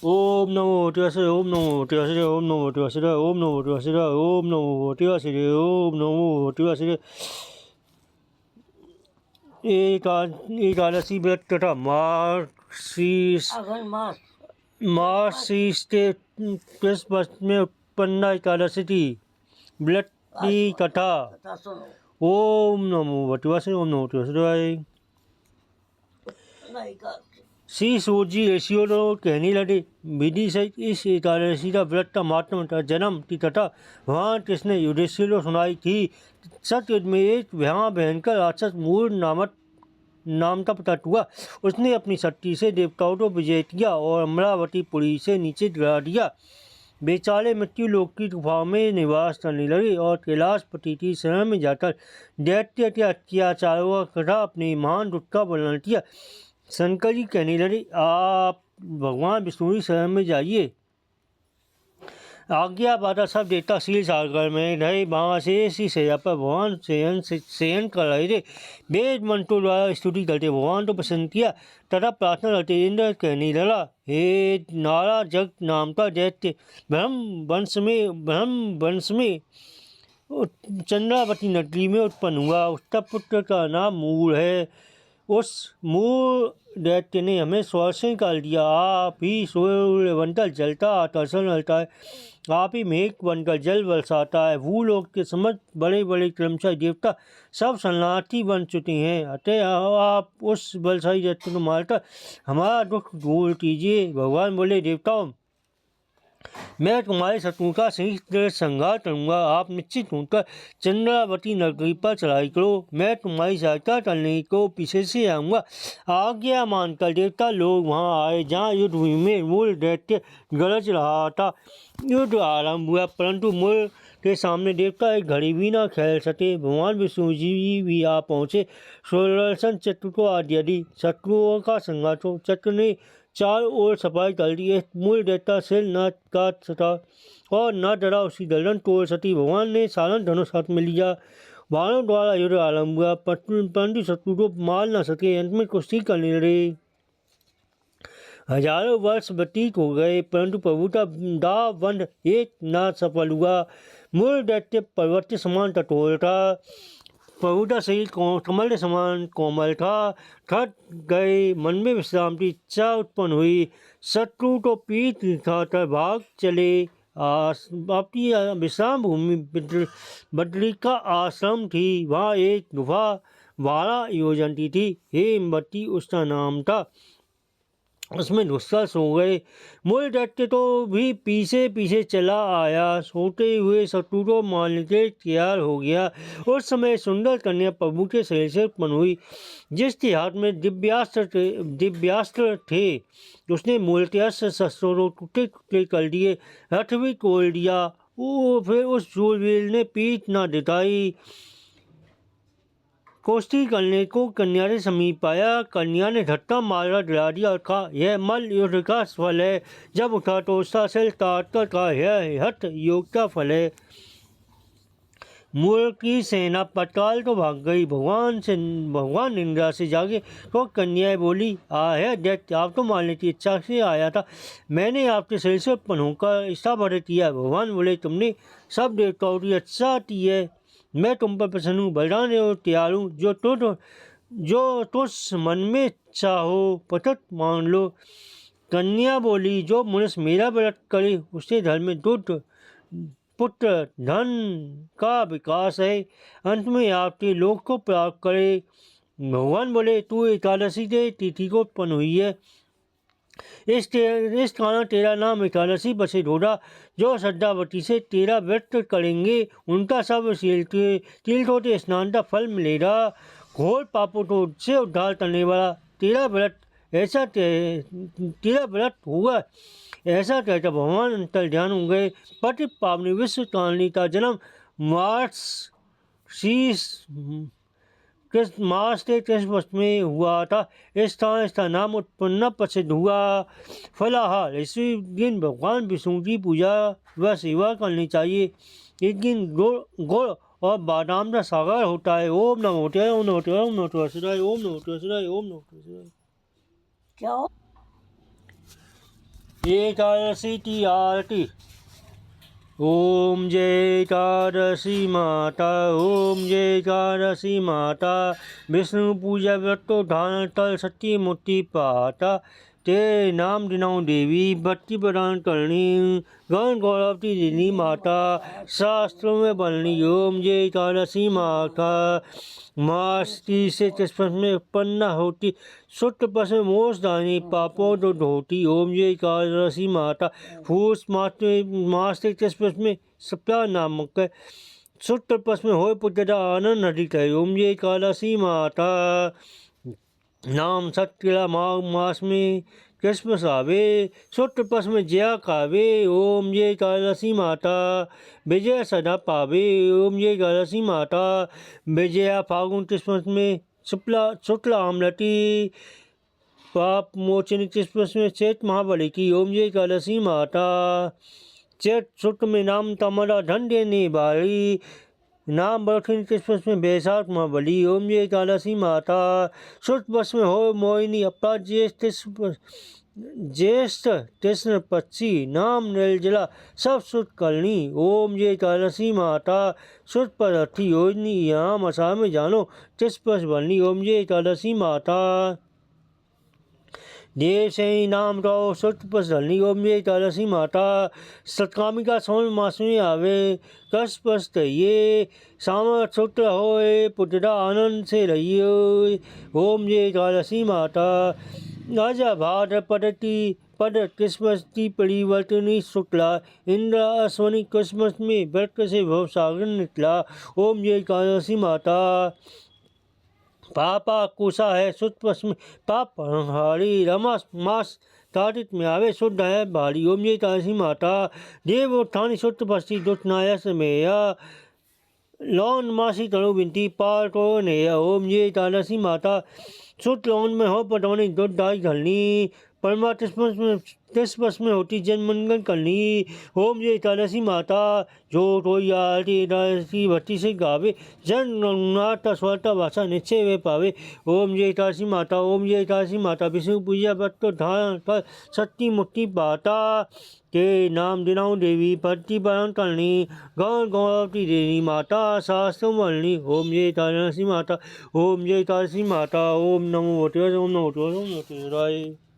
ओम नमो भगवते ओम नमो भगवते ओम नमो भगवते ओम नमो भगवते ओम नमो भगवते ओम नमो भगवते एकादशी व्रत तथा मार्गशीर्ष मार्गशीर्ष के कृष्ण पक्ष में उत्पन्न एकादशी की व्रत की कथा। ओम नमो भगवते ओम नमो भगवते। श्री सूजी ऋषियों कहने लगे, विधि से इस एकादशी का व्रत का महात्म जन्म की कथा भगवान कृष्ण ने युधिष्ठिर को सुनाई थी। सतयुग में एक भयंकर राक्षस मूर नाम का प्रकट हुआ। उसने अपनी शक्ति से देवताओं को विजय किया और अमरावती पुरी से नीचे गिरा दिया। बेचारे मृत्यु लोक की गुफाओं में निवास करने लगे और कैलाशपति की शरण में जाकर दैत्य के अत्याचारों का कथा अपने महान दुख का वर्णन किया। शंकर जी कहने लगे, आप भगवान विष्णु की शरण में जाइए। आज्ञा पाता सब देवता शील सागर में रहे। वहाँ से इसी शैया पर भगवान शयन कर रहे थे। वेद मंत्रों द्वारा स्तुति करते भगवान को प्रसन्न किया तथा प्रार्थना करते इंद्र कहने लगा, हे नारा जग नाम का दैत्य ब्रह्म वंश में चंद्रावती नगरी में उत्पन्न हुआ। उसका पुत्र का नाम मूल है। उस मूल दैत्य ने हमें स्वर्ग से निकाल दिया। आप ही सूर्य बनकर जलता आकर्षण रहता है, आप ही मेघ बनकर जल बरसाता है। भूलोक के समस्त बड़े बड़े कर्मचारी देवता सब शरणार्थी बन चुके हैं। अतः आप उस बलशाली दैत्य को मारकर हमारा दुख दूर कीजिए। भगवान बोले, देवताओं, मैं तुम्हारे शत्रु का शीघ्र संहार करूंगा। आप निश्चित होकर चंद्रावती नगरी पर चढ़ाई करो। मैं तुम्हारी सहायता करने को पीछे से आऊँगा। आज्ञा मानकर देवता लोग वहां आए जहां युद्ध भूमि में मूल दैत्य गरज रहा था। युद्ध आरंभ हुआ, परंतु मूल के सामने देवता एक घड़ी भी न खेल सके। भगवान विष्णु जी भी आ पहुँचे। सुदर्शन चक्र को आज्ञा दी, शत्रुओं का संहार हो। चक्र ने चारों ओर सफाई कर दी। मूल दैत्य सिर न काट सका और न डरा उसकी गर्दन तोड़ सकी। भगवान ने सारण धनुष हाथ में लिया। वाणों द्वारा युद्ध आरंभ हुआ, परंतु शत्रु को मार न सके। अंत में कुश्ती करने लगे। हजारों वर्ष व्यतीत हो गए, परंतु प्रभु का दावबंध एक न सफल हुआ। मूल दैत्य पर्वत के समान कठोर था, प्रभु का शरीर कमल के समान कोमल था। थक गए, मन में विश्राम की इच्छा उत्पन्न हुई। शत्रु को पीठ दिखाकर भाग चले। अपनी विश्राम भूमि बद्रिका आश्रम थी। वहाँ एक गुफा 12 योजन की थी। हेमवती उसका नाम था। उसमें घुसकर सो गए। मूल दैत्य तो भी पीछे पीछे चला आया, सोते हुए शत्रु को मारने के तैयार हो गया। उस समय सुंदर कन्या प्रभु के शरीर से उत्पन्न हुई, जिसके हाथ में दिव्यास्त्र थे। उसने मूल के अस्त्र शस्त्रों को टुकड़े टुकड़े कर दिए, रथ भी तोड़ दिया। फिर उस शूरवीर ने पीठ न दिखाई। कुश्ती करने को कन्या के समीप आया। कन्या ने धक्का मारा, गिरा दिया और कहा, यह मल्ल युद्ध का फल है। जब उठा तो उसका सिर काट कर कहा, यह हठ योग का फल है। मूल की सेना पटकाल तो भाग गई। भगवान निंद्रा से जागे तो कन्या बोली, है दैत्य, आप तो मारने की इच्छा से आया था। मैंने आपके शरीर से उत्पन्न होकर स्थापन किया। भगवान बोले, तुमने सब देवताओं की अच्छा की है। मैं तुम पर प्रसन्न हूँ, बलिदान और तैयार हूँ। जो तुझ मन में इच्छा हो पतत मान लो। कन्या बोली, जो मनुष्य मेरा व्रत करे उसके घर में दूध पुत्र धन का विकास है, अंत में आपके लोक को प्राप्त करे। भगवान बोले, तू एकादशी के तिथि को उत्पन्न हुई है, इस कारण तेरा नाम एकादशी प्रसिद्ध होगा। जो श्रद्धावती से तेरा व्रत करेंगे उनका सब तीर्थों के स्नान का फल मिलेगा। घोर पापों को से उद्धार करने वाला तेरा व्रत होगा। ऐसा कहकर भगवान अंतर ध्यान हो गए। पति पावनी विश्व कालनी का जन्म मार्च के कृष्ण पक्ष में हुआ था। इसका नाम उत्पन्न प्रसिद्ध हुआ। फलाहार, इसी दिन भगवान विष्णु की पूजा व सेवा करनी चाहिए। इस दिन गुड़ और बादाम का सागर होता है। ओम नमो भगवते ओम नमो भगवते ओम नमो भगवते ओम नमो भगवते ओम नमो भगवते। क्या एकादशी की आरती। ओम जय एकादशी माता, ओम जय एकादशी माता। विष्णु पूजा व्रत धारण तल सत्य मूर्ति पाता। तेरे नाम दिनाओ देवी भक्ति प्रदान करनी, गण गौरवती देनी माता, शास्त्रों में बननी। ओम जय एकादशी माता। मास की से चष्पस में उत्पन्न होती, शुद्ध पस में मोष दानी, पापों तो धोती। ओम जय एकादशी माता। फूस मास के चष्पस में सप्ताह नामक शुद्ध पस में हो पुत्र आनंद अधिक है। ओम जय एकादशी माता। नाम सत्य माघ मास में क्रिसमस आवे, शुद्ध पस में जया खावे। ओम जय एकादशी माता। विजय सदा पावे। ओम जय एकादशी माता। विजया फागुन क्रिसमस में शुक्ल आमलती, पाप मोचन क्रिसमस में चैत महाबली की। ओम जय एकादशी माता। चैत शुक्ल में नाम तमरा धन देने वाली, नाम बरखिन क्रिसमस में बैसाख महाबली। ओम जय एकादशी माता। शुद्ध पक्ष में हो मोहिनी अपा ज्येष्ठ कृष्ण पक्षी, नाम निर्जला सब शुद्ध करनी। ओम जय एकादशी माता। शुद्ध पदार्थी योजनी यहाँ मसा में जानो तिष्पस बननी। ओम जय एकादशी माता। देव से ही नाम रहो शुद्ध पस धरनी। ओम जय एकादशी माता। सतकामिका सोन मास में आवे, कस पस तहिए, सामर्थ शुक्ल होए, पुत्रा आनंद से रहिए। ओम जय एकादशी माता। राजा भाद्र पद क्रिसमस की परिवर्तनी शुक्ला, इंद्र अश्वनी क्रिसमस में व्रत से भव सागर निकला। ओम जय एकादशी माता। पापा कुशा है शुद्ध पक्ष में पाप हारी, रमा मास कार्तिक में आवे शुद्ध है भारी। ओम जय एकादशी माता। देव उत्थानी शुद्ध पक्षी दुष्नाया समेया, लौन मासी तनु बिनती पार को नेया। ओम जय एकादशी माता। शुद्ध लौन में हो पटवनी दुध दाई घलनी, परमा क्रिसमस में होती जन मंगल करनी। ओम जय एकादशी माता। जो कोई आरती एकादशी भक्ति से गावे, जन रघुनाथ स्वरता भाषा निश्चय वे पावे। ओम जय एकादशी माता। ओम जय एकादशी माता। विष्णु पूजा व्रत धारण कर सत्य मुक्ति पाता। के नाम दिनाओ देवी भक्ति पालन करनी, गण गौरवती देनी माता, शास्त्र मलनी। ओम जय एकादशी माता। ओम जय एकादशी माता। ओम नमो भगवते ओम नमो भगवते ओम नमो भगवते।